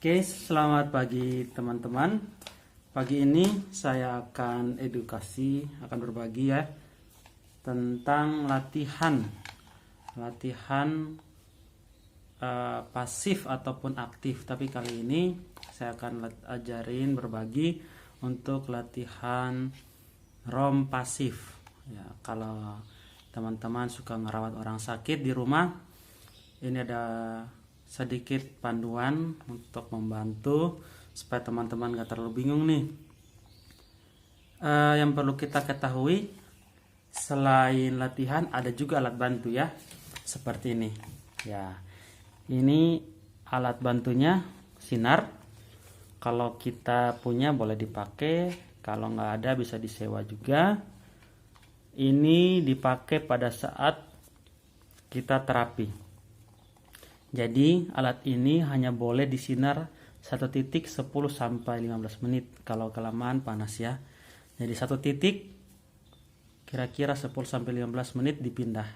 Oke, selamat pagi teman-teman. Pagi ini saya akan berbagi ya tentang latihan pasif ataupun aktif. Tapi kali ini saya akan berbagi untuk latihan ROM pasif. Ya, kalau teman-teman suka ngerawat orang sakit di rumah, ini ada sedikit panduan untuk membantu supaya teman-teman gak terlalu bingung nih. Yang perlu kita ketahui, selain latihan ada juga alat bantu ya, seperti ini ya. Ini alat bantunya sinar. Kalau kita punya boleh dipakai, kalau nggak ada bisa disewa juga. Ini dipakai pada saat kita terapi. Jadi alat ini hanya boleh disinar satu titik 10-15 menit. Kalau kelamaan panas ya. Jadi satu titik kira-kira 10-15 menit dipindah.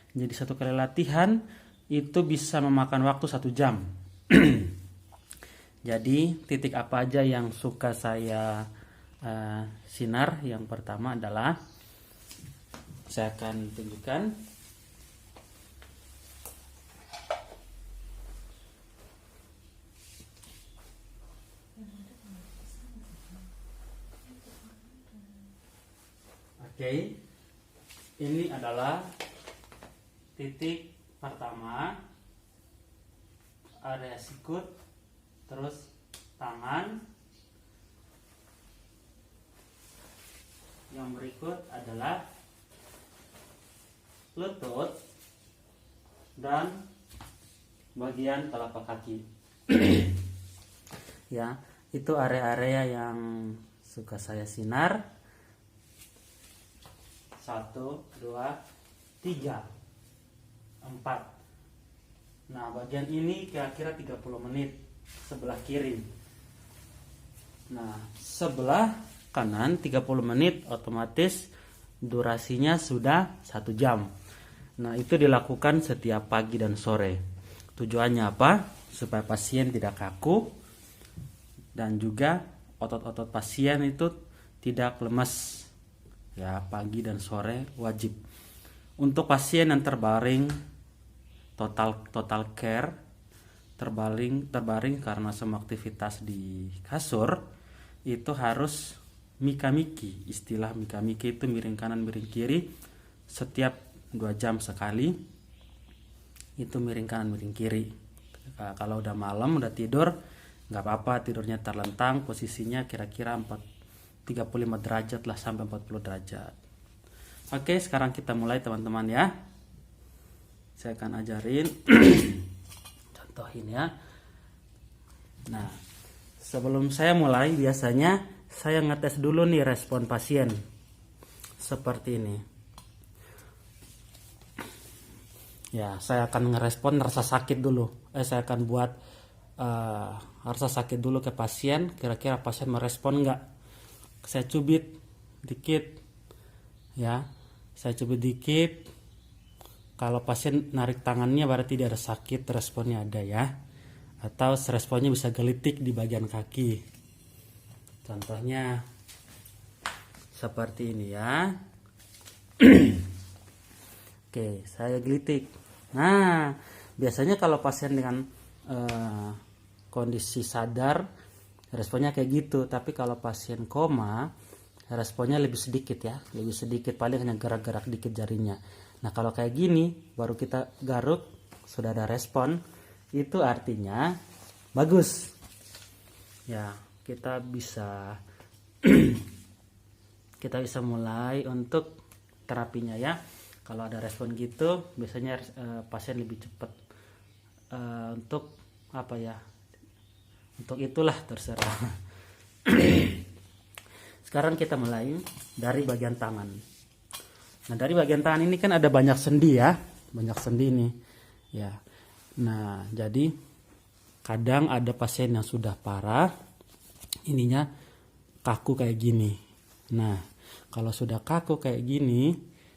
Jadi satu kali latihan itu bisa memakan waktu 1 jam. Jadi titik apa aja yang suka saya sinar? Yang pertama adalah saya akan tunjukkan. Oke, ini adalah titik pertama, area sikut, terus tangan. Yang berikut adalah lutut dan bagian telapak kaki. Ya, itu area-area yang suka saya sinar. 1, 2, 3, 4. Nah, bagian ini kira-kira 30 menit sebelah kiri. Nah, sebelah kanan 30 menit, otomatis durasinya sudah 1 jam. Nah, itu dilakukan setiap pagi dan sore. Tujuannya apa? Supaya pasien tidak kaku dan juga otot-otot pasien itu tidak lemas. Ya, pagi dan sore wajib. Untuk pasien yang terbaring total care, terbaring karena semua aktivitas di kasur, itu harus mika-miki. Istilah mika-miki itu miring kanan miring kiri setiap 2 jam sekali. Itu miring kanan miring kiri. Kalau udah malam udah tidur nggak apa-apa, tidurnya terlentang, posisinya kira-kira 35 derajat lah sampai 40 derajat. Oke, sekarang kita mulai teman-teman ya. Saya akan ajarin contohin ya. Nah, sebelum saya mulai biasanya saya ngetes dulu nih respon pasien. Seperti ini. Ya, saya akan ngerespon rasa sakit dulu. Saya akan buat rasa sakit dulu ke pasien. Kira-kira pasien merespon nggak? Saya cubit dikit ya, saya cubit dikit. Kalau pasien narik tangannya berarti dia ada sakit, responnya ada ya. Atau responnya bisa gelitik di bagian kaki. Contohnya seperti ini ya. Oke, saya gelitik. Nah, biasanya kalau pasien dengan kondisi sadar responnya kayak gitu, tapi kalau pasien koma responnya lebih sedikit ya, lebih sedikit, paling hanya gerak-gerak dikit jarinya. Nah, kalau kayak gini baru kita garuk sudah ada respon, itu artinya bagus ya. Kita bisa kita bisa mulai untuk terapinya ya. Kalau ada respon gitu biasanya pasien lebih cepat untuk apa ya, untuk itulah terserah. Sekarang kita mulai dari bagian tangan. Nah, dari bagian tangan ini kan ada banyak sendi ya, banyak sendi ini ya. Nah, jadi kadang ada pasien yang sudah parah, ininya kaku kayak gini. Nah, kalau sudah kaku kayak gini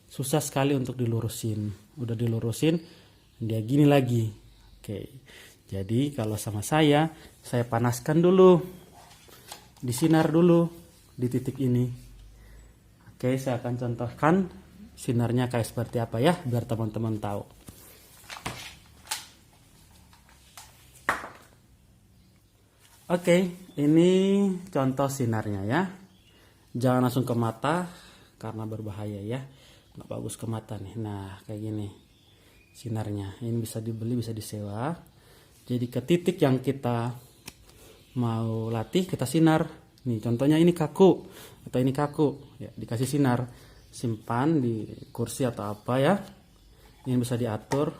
susah sekali untuk dilurusin. Udah dilurusin dia gini lagi. Oke. Jadi kalau sama saya panaskan dulu, disinar dulu di titik ini. Oke, saya akan contohkan sinarnya kayak seperti apa ya, biar teman-teman tahu. Oke, ini contoh sinarnya ya. Jangan langsung ke mata karena berbahaya ya, nggak bagus ke mata nih. Nah kayak gini sinarnya, ini bisa dibeli, bisa disewa. Jadi ke titik yang kita mau latih kita sinar. Nih contohnya ini kaku atau ini kaku ya, dikasih sinar, simpan di kursi atau apa ya. Ini bisa diatur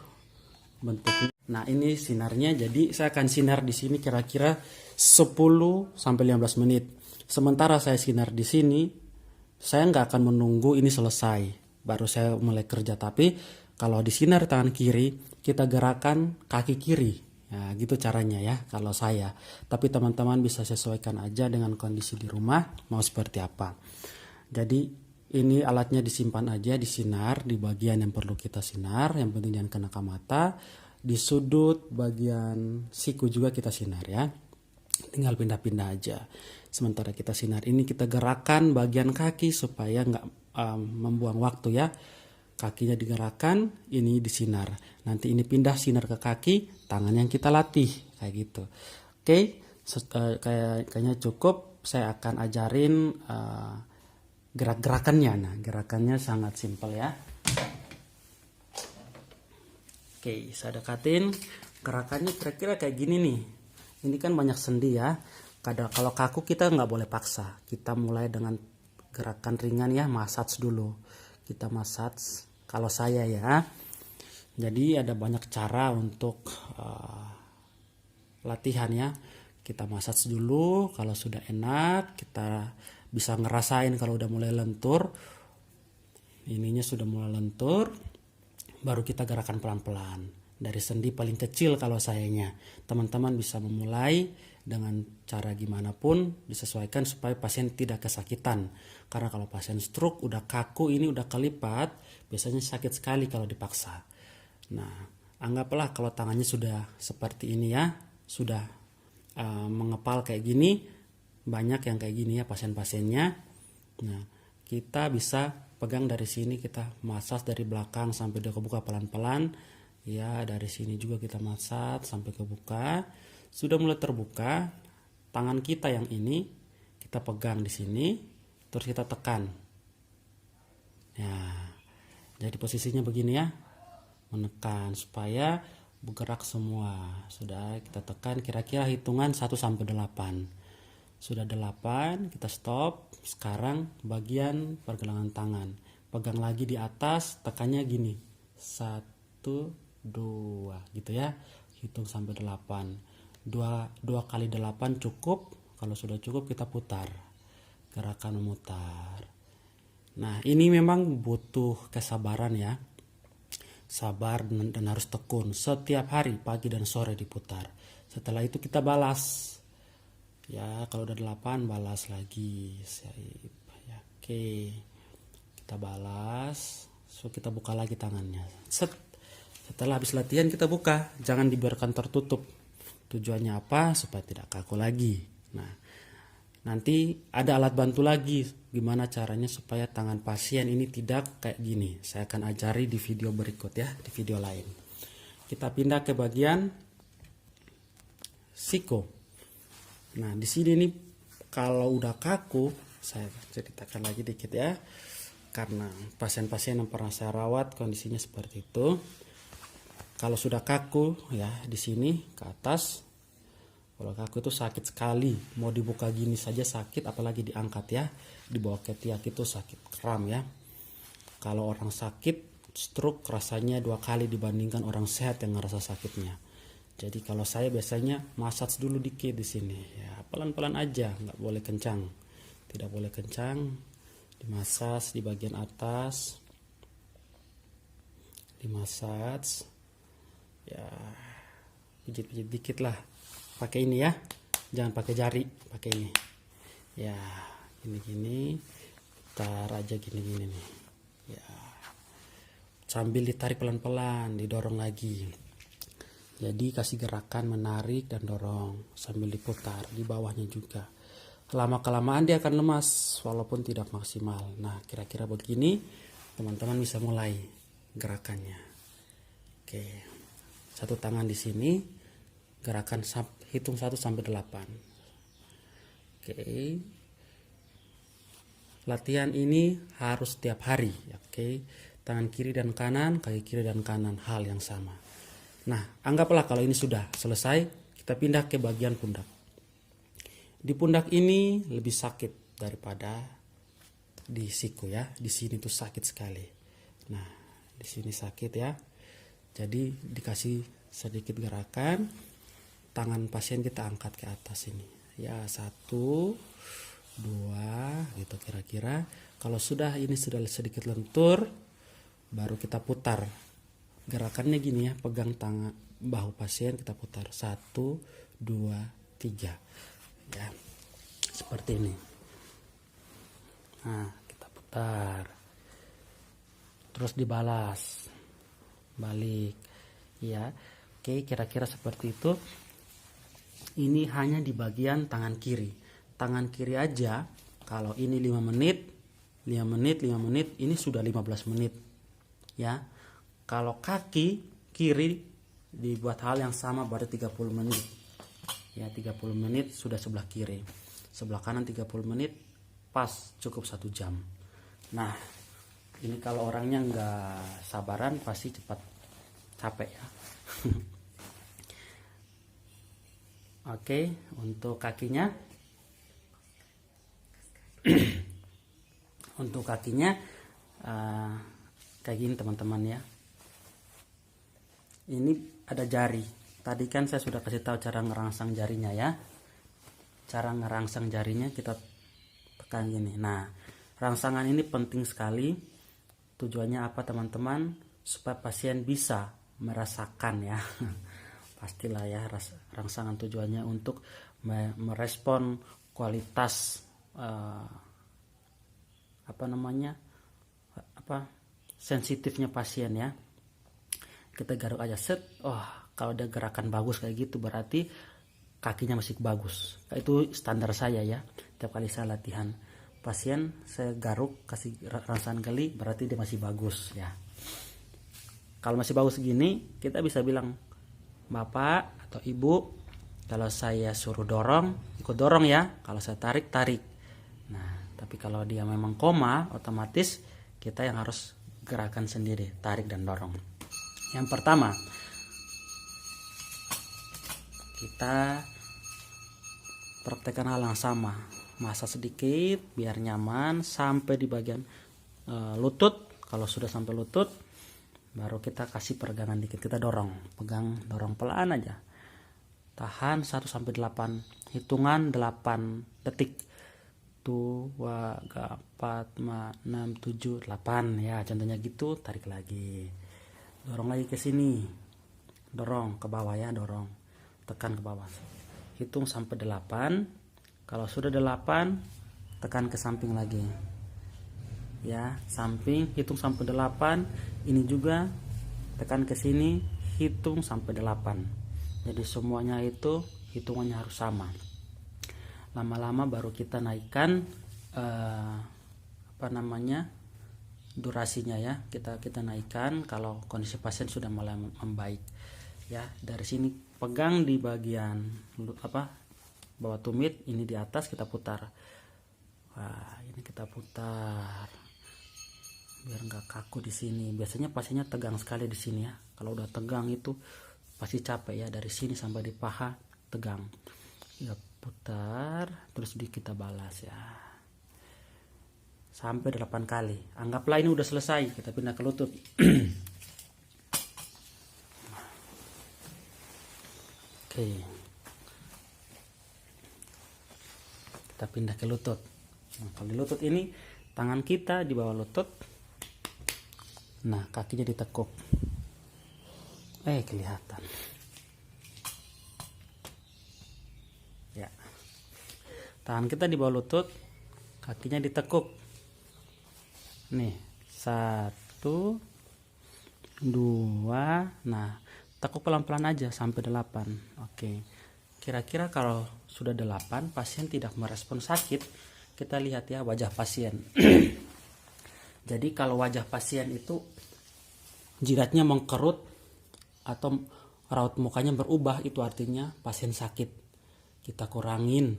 bentuknya. Nah ini sinarnya, jadi saya akan sinar di sini kira-kira 10 sampai 15 menit. Sementara saya sinar di sini, saya nggak akan menunggu ini selesai baru saya mulai kerja. Tapi kalau di sinar tangan kiri, kita gerakan kaki kiri. Ya, gitu caranya ya kalau saya. Tapi teman-teman bisa sesuaikan aja dengan kondisi di rumah mau seperti apa. Jadi ini alatnya disimpan aja, disinar di bagian yang perlu kita sinar, yang penting jangan kena ke mata. Di sudut bagian siku juga kita sinar ya. Tinggal pindah-pindah aja. Sementara kita sinar ini, kita gerakan bagian kaki supaya nggak membuang waktu ya. Kakinya digerakkan, ini disinar. Nanti ini pindah sinar ke kaki, tangan yang kita latih kayak gitu. Oke, kayaknya cukup. Saya akan ajarin gerak-gerakannya. Nah, gerakannya sangat simpel ya. Oke, saya dekatin. Gerakannya kira-kira kayak gini nih. Ini kan banyak sendi ya. Kalau kaku kita nggak boleh paksa. Kita mulai dengan gerakan ringan ya, massage dulu. Kita massage. Kalau saya ya. Jadi ada banyak cara untuk latihan ya. Kita massage dulu. Kalau sudah enak, kita bisa ngerasain kalau udah mulai lentur. Ininya sudah mulai lentur. Baru kita gerakan pelan-pelan. Dari sendi paling kecil kalau sayanya. Teman-teman bisa memulai dengan cara gimana pun disesuaikan supaya pasien tidak kesakitan. Karena kalau pasien stroke udah kaku, ini udah kelipat, biasanya sakit sekali kalau dipaksa. Nah, anggaplah kalau tangannya sudah seperti ini ya, sudah mengepal kayak gini, banyak yang kayak gini ya pasien-pasiennya. Nah, kita bisa pegang dari sini, kita massage dari belakang sampai dia kebuka pelan-pelan. Ya, dari sini juga kita massage sampai kebuka. Sudah mulai terbuka, tangan kita yang ini kita pegang di sini, terus kita tekan. Ya, jadi posisinya begini ya, menekan supaya bergerak semua. Sudah kita tekan kira-kira hitungan 1 sampai 8. Sudah 8, kita stop. Sekarang bagian pergelangan tangan. Pegang lagi di atas, tekannya gini. 1, 2 gitu ya. Hitung sampai 8. 2 kali 8 cukup. Kalau sudah cukup kita putar. Gerakan memutar. Nah, ini memang butuh kesabaran ya. Sabar dan harus tekun. Setiap hari pagi dan sore diputar. Setelah itu kita balas. Ya, kalau udah 8 balas lagi. Ya, oke. Kita balas. So kita buka lagi tangannya. Setelah habis latihan kita buka. Jangan dibiarkan tertutup. Tujuannya apa? Supaya tidak kaku lagi. Nah, nanti ada alat bantu lagi. Gimana caranya supaya tangan pasien ini tidak kayak gini. Saya akan ajari di video berikut ya, di video lain. Kita pindah ke bagian siku. Nah, di sini nih kalau udah kaku, saya ceritakan lagi dikit ya. Karena pasien-pasien yang pernah saya rawat kondisinya seperti itu. Kalau sudah kaku ya di sini ke atas, kalau kaku itu sakit sekali. Mau dibuka gini saja sakit, apalagi diangkat ya. Di bawah ketiak itu sakit, kram ya. Kalau orang sakit stroke rasanya 2 kali dibandingkan orang sehat yang ngerasa sakitnya. Jadi kalau saya biasanya massage dulu dikit di sini ya, pelan-pelan aja, nggak boleh kencang. Tidak boleh kencang. Dimassage di bagian atas. Dimassage. Ya, pijit-pijit dikit lah. Pakai ini ya. Jangan pakai jari, pakai ini. Ya, gini-gini. Tar aja gini-gini nih. Ya. Sambil ditarik pelan-pelan, didorong lagi. Jadi kasih gerakan menarik dan dorong sambil diputar di bawahnya juga. Lama kelamaan dia akan lemas walaupun tidak maksimal. Nah, kira-kira begini teman-teman bisa mulai gerakannya. Oke. Satu tangan di sini, gerakan hitung 1 sampai 8. Oke. Latihan ini harus setiap hari, oke. Tangan kiri dan kanan, kaki kiri dan kanan, hal yang sama. Nah, anggaplah kalau ini sudah selesai, kita pindah ke bagian pundak. Di pundak ini lebih sakit daripada di siku ya. Di sini tuh sakit sekali. Nah, di sini sakit ya. Jadi dikasih sedikit gerakan, tangan pasien kita angkat ke atas ini. Ya, 1, 2, gitu kira-kira. Kalau ini sudah sedikit lentur, baru kita putar. Gerakannya gini ya, pegang tangan bahu pasien, kita putar 1, 2, 3 ya, seperti ini. Nah, kita putar, terus dibalas balik ya. Oke, kira-kira seperti itu. Ini hanya di bagian tangan kiri. Tangan kiri aja, kalau ini 5 menit, 5 menit, 5 menit, ini sudah 15 menit ya. Kalau kaki kiri dibuat hal yang sama berarti 30 menit. Ya, 30 menit sudah sebelah kiri. Sebelah kanan 30 menit, pas cukup 1 jam. Nah, ini kalau orangnya nggak sabaran pasti cepat capek ya. Oke, untuk kakinya. Untuk kakinya kayak gini teman-teman ya. Ini ada jari. Tadi kan saya sudah kasih tahu cara ngerangsang jarinya ya. Cara ngerangsang jarinya kita tekan gini. Nah, rangsangan ini penting sekali. Tujuannya apa teman-teman? Supaya pasien bisa merasakan ya. Pastilah ya, rangsangan tujuannya untuk merespon kualitas sensitifnya pasien ya. Kita garuk aja set. Oh, kalau ada gerakan bagus kayak gitu berarti kakinya masih bagus. Itu standar saya ya. Tiap kali saya latihan pasien, saya garuk kasih rangsangan geli, berarti dia masih bagus ya. Kalau masih bagus gini, kita bisa bilang, Bapak atau Ibu, kalau saya suruh dorong, ikut dorong ya. Kalau saya tarik, tarik. Nah, tapi kalau dia memang koma, otomatis kita yang harus gerakan sendiri, tarik dan dorong. Yang pertama, kita praktekkan hal yang sama. Masak sedikit biar nyaman sampai di bagian lutut. Kalau sudah sampai lutut, baru kita kasih peregangan dikit, kita dorong, pegang, dorong pelan aja. Tahan 1 sampai 8, hitungan 8 detik. 2, 4, 5, 6, 7, 8 ya, contohnya gitu. Tarik lagi, dorong lagi ke sini, dorong ke bawah ya, dorong, tekan ke bawah, hitung sampai 8. Kalau sudah 8, tekan ke samping lagi ya, samping, hitung sampai 8. Ini juga tekan ke sini, hitung sampai 8. Jadi semuanya itu hitungannya harus sama. Lama-lama baru kita naikkan durasinya ya. Kita naikkan kalau kondisi pasien sudah mulai membaik ya. Dari sini pegang di bagian bawah tumit, ini di atas kita putar. Wah, ini kita putar biar nggak kaku di sini. Biasanya pasiennya tegang sekali di sini ya. Kalau udah tegang itu pasti capek ya, dari sini sampai di paha tegang. Ya, putar terus kita balas ya. Sampai 8 kali. Anggaplah ini udah selesai, kita pindah ke lutut. Oke. Kita pindah ke lutut. Nah, kalau di lutut ini tangan kita di bawah lutut. Nah, kakinya ditekuk. Kelihatan. Ya. Tangan kita di bawah lutut, kakinya ditekuk. Nih, 1, 2. Nah, tekuk pelan-pelan aja sampai 8. Oke. Kira-kira kalau sudah 8, pasien tidak merespon sakit, kita lihat ya wajah pasien. Jadi kalau wajah pasien itu jidatnya mengkerut atau raut mukanya berubah, itu artinya pasien sakit. Kita kurangin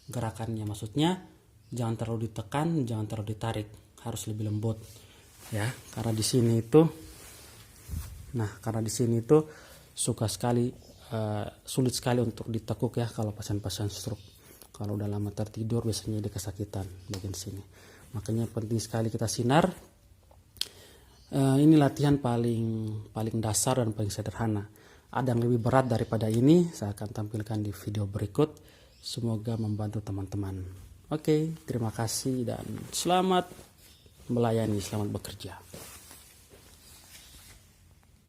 gerakannya, maksudnya jangan terlalu ditekan, jangan terlalu ditarik, harus lebih lembut ya. Karena di sini itu sulit sekali untuk ditekuk ya kalau pasien-pasien stroke. Kalau udah lama tertidur biasanya dia kesakitan bagian sini. Makanya penting sekali kita sinar. Ini latihan paling dasar dan paling sederhana. Ada yang lebih berat daripada ini, saya akan tampilkan di video berikut. Semoga membantu teman-teman. Oke, terima kasih dan selamat melayani, selamat bekerja.